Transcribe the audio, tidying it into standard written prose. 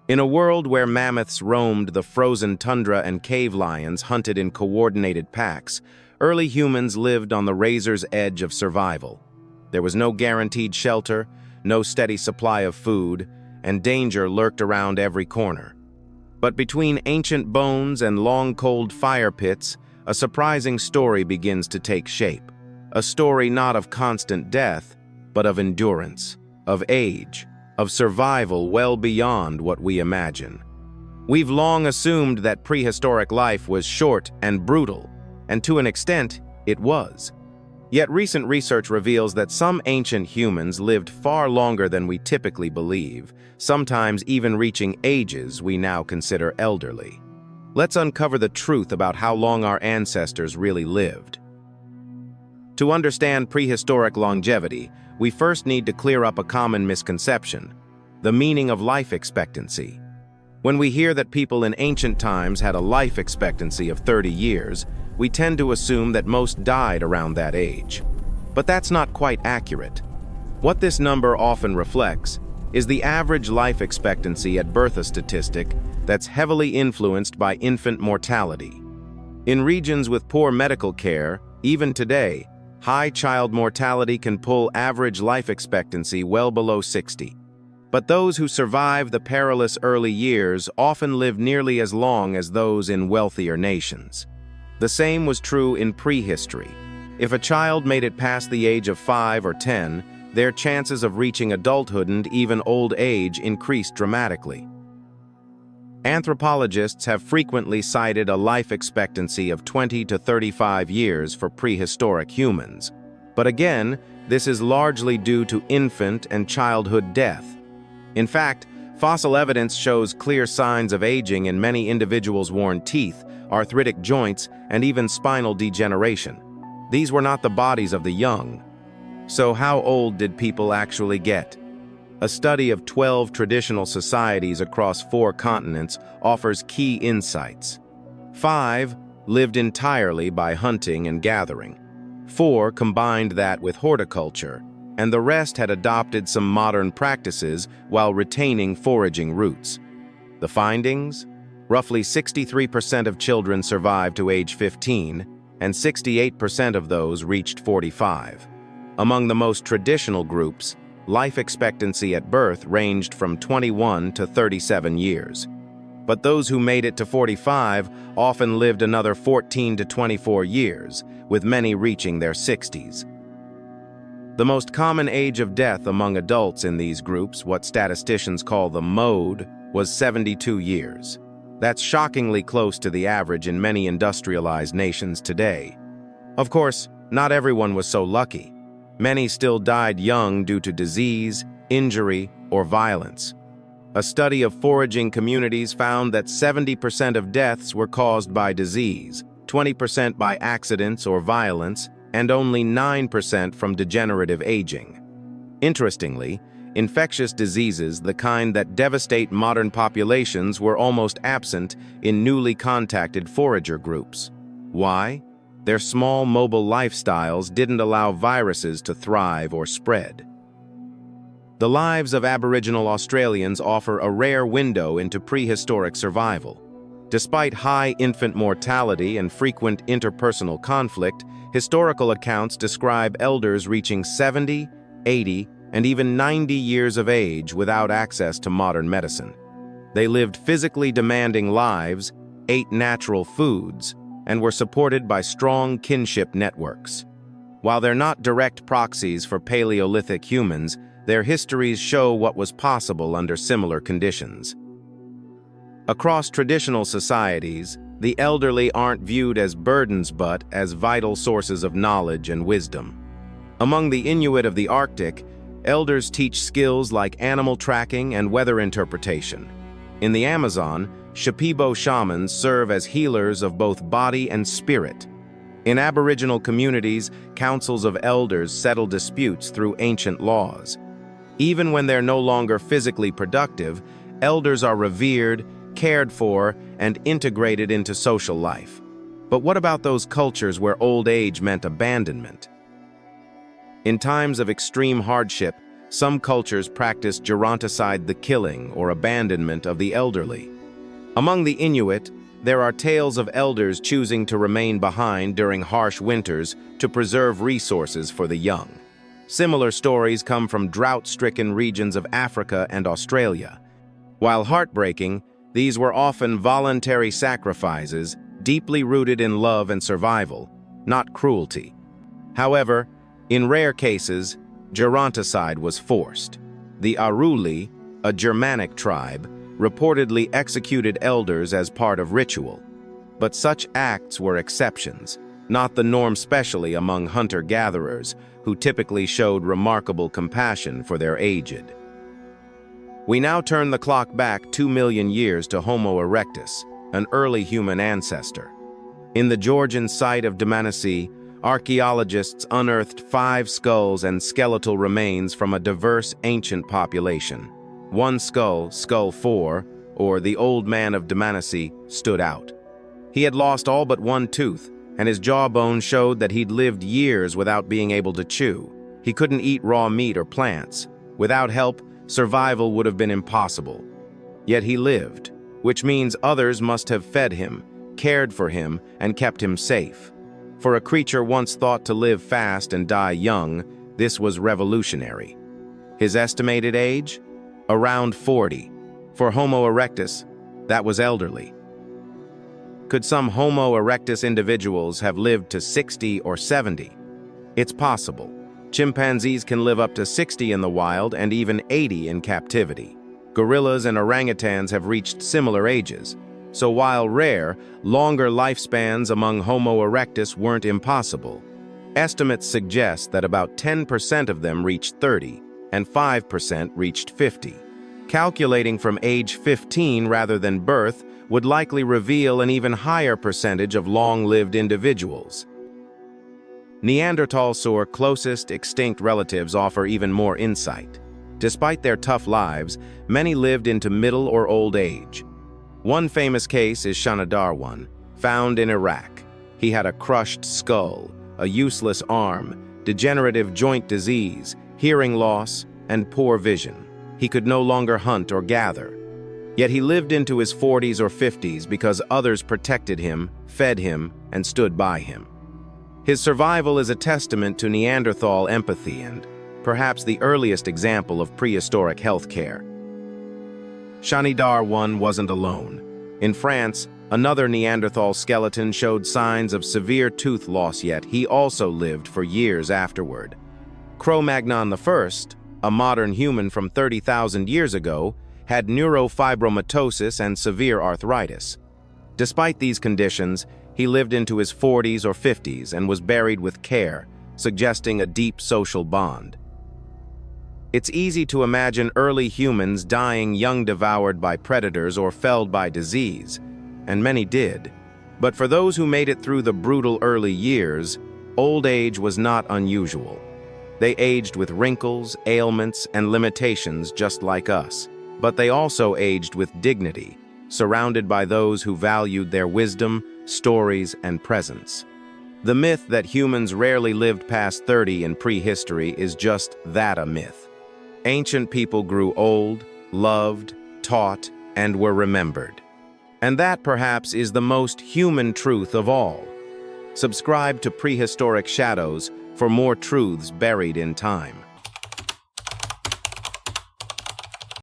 In a world where mammoths roamed the frozen tundra and cave lions hunted in coordinated packs, early humans lived on the razor's edge of survival. There was no guaranteed shelter, no steady supply of food, and danger lurked around every corner. But between ancient bones and long cold fire pits, a surprising story begins to take shape. A story not of constant death, but of endurance, of age, of survival well beyond what we imagine. We've long assumed that prehistoric life was short and brutal, and to an extent, it was. Yet recent research reveals that some ancient humans lived far longer than we typically believe, sometimes even reaching ages we now consider elderly. Let's uncover the truth about how long our ancestors really lived. To understand prehistoric longevity, we first need to clear up a common misconception: the meaning of life expectancy. When we hear that people in ancient times had a life expectancy of 30 years, we tend to assume that most died around that age. But that's not quite accurate. What this number often reflects is the average life expectancy at birth, a statistic that's heavily influenced by infant mortality. In regions with poor medical care, even today, high child mortality can pull average life expectancy well below 60. But those who survive the perilous early years often live nearly as long as those in wealthier nations. The same was true in prehistory. If a child made it past the age of 5 or 10, their chances of reaching adulthood and even old age increased dramatically. Anthropologists have frequently cited a life expectancy of 20 to 35 years for prehistoric humans. But again, this is largely due to infant and childhood death. In fact, fossil evidence shows clear signs of aging in many individuals' worn teeth, arthritic joints, and even spinal degeneration. These were not the bodies of the young. So how old did people actually get? A study of 12 traditional societies across 4 continents offers key insights. 5 lived entirely by hunting and gathering. 4 combined that with horticulture, and the rest had adopted some modern practices while retaining foraging roots. The findings? Roughly 63% of children survived to age 15, and 68% of those reached 45. Among the most traditional groups, life expectancy at birth ranged from 21 to 37 years. But those who made it to 45 often lived another 14 to 24 years, with many reaching their 60s. The most common age of death among adults in these groups, what statisticians call the mode, was 72 years. That's shockingly close to the average in many industrialized nations today. Of course, not everyone was so lucky. Many still died young due to disease, injury, or violence. A study of foraging communities found that 70% of deaths were caused by disease, 20% by accidents or violence, and only 9% from degenerative aging. Interestingly, infectious diseases, the kind that devastate modern populations, were almost absent in newly contacted forager groups. Why? Their small, mobile lifestyles didn't allow viruses to thrive or spread. The lives of Aboriginal Australians offer a rare window into prehistoric survival. Despite high infant mortality and frequent interpersonal conflict, historical accounts describe elders reaching 70, 80, and even 90 years of age without access to modern medicine. They lived physically demanding lives, ate natural foods, and were supported by strong kinship networks. While they're not direct proxies for Paleolithic humans, their histories show what was possible under similar conditions. Across traditional societies, the elderly aren't viewed as burdens but as vital sources of knowledge and wisdom. Among the Inuit of the Arctic, elders teach skills like animal tracking and weather interpretation. In the Amazon, Shipibo shamans serve as healers of both body and spirit. In Aboriginal communities, councils of elders settle disputes through ancient laws. Even when they're no longer physically productive, elders are revered, cared for, and integrated into social life. But what about those cultures where old age meant abandonment? In times of extreme hardship, some cultures practice geronticide, the killing or abandonment of the elderly. Among the Inuit, there are tales of elders choosing to remain behind during harsh winters to preserve resources for the young. Similar stories come from drought-stricken regions of Africa and Australia. While heartbreaking, these were often voluntary sacrifices, deeply rooted in love and survival, not cruelty. However, in rare cases, geronticide was forced. The Aruli, a Germanic tribe, reportedly executed elders as part of ritual. But such acts were exceptions, not the norm, especially among hunter-gatherers, who typically showed remarkable compassion for their aged. We now turn the clock back 2 million years to Homo erectus, an early human ancestor. In the Georgian site of Dmanisi, archaeologists unearthed 5 skulls and skeletal remains from a diverse ancient population. One skull, Skull 4, or the Old Man of Dmanisi, stood out. He had lost all but one tooth, and his jawbone showed that he'd lived years without being able to chew. He couldn't eat raw meat or plants. Without help, survival would have been impossible. Yet he lived, which means others must have fed him, cared for him, and kept him safe. For a creature once thought to live fast and die young, this was revolutionary. His estimated age? Around 40. For Homo erectus, that was elderly. Could some Homo erectus individuals have lived to 60 or 70? It's possible. Chimpanzees can live up to 60 in the wild and even 80 in captivity. Gorillas and orangutans have reached similar ages. So while rare, longer lifespans among Homo erectus weren't impossible. Estimates suggest that about 10% of them reached 30 and 5% reached 50. Calculating from age 15 rather than birth would likely reveal an even higher percentage of long-lived individuals. Neanderthals' closest extinct relatives offer even more insight. Despite their tough lives, many lived into middle or old age. One famous case is Shanidar, found in Iraq. He had a crushed skull, a useless arm, degenerative joint disease, hearing loss, and poor vision. He could no longer hunt or gather. Yet he lived into his 40s or 50s because others protected him, fed him, and stood by him. His survival is a testament to Neanderthal empathy and perhaps the earliest example of prehistoric healthcare. Shanidar wasn't alone. In France, another Neanderthal skeleton showed signs of severe tooth loss, yet he also lived for years afterward. Cro-Magnon I, a modern human from 30,000 years ago, had neurofibromatosis and severe arthritis. Despite these conditions, he lived into his 40s or 50s and was buried with care, suggesting a deep social bond. It's easy to imagine early humans dying young, devoured by predators or felled by disease, and many did. But for those who made it through the brutal early years, old age was not unusual. They aged with wrinkles, ailments, and limitations just like us. But they also aged with dignity, surrounded by those who valued their wisdom, stories, and presence. The myth that humans rarely lived past 30 in prehistory is just that, a myth. Ancient people grew old, loved, taught, and were remembered. And that perhaps is the most human truth of all. Subscribe to Prehistoric Shadows for more truths buried in time.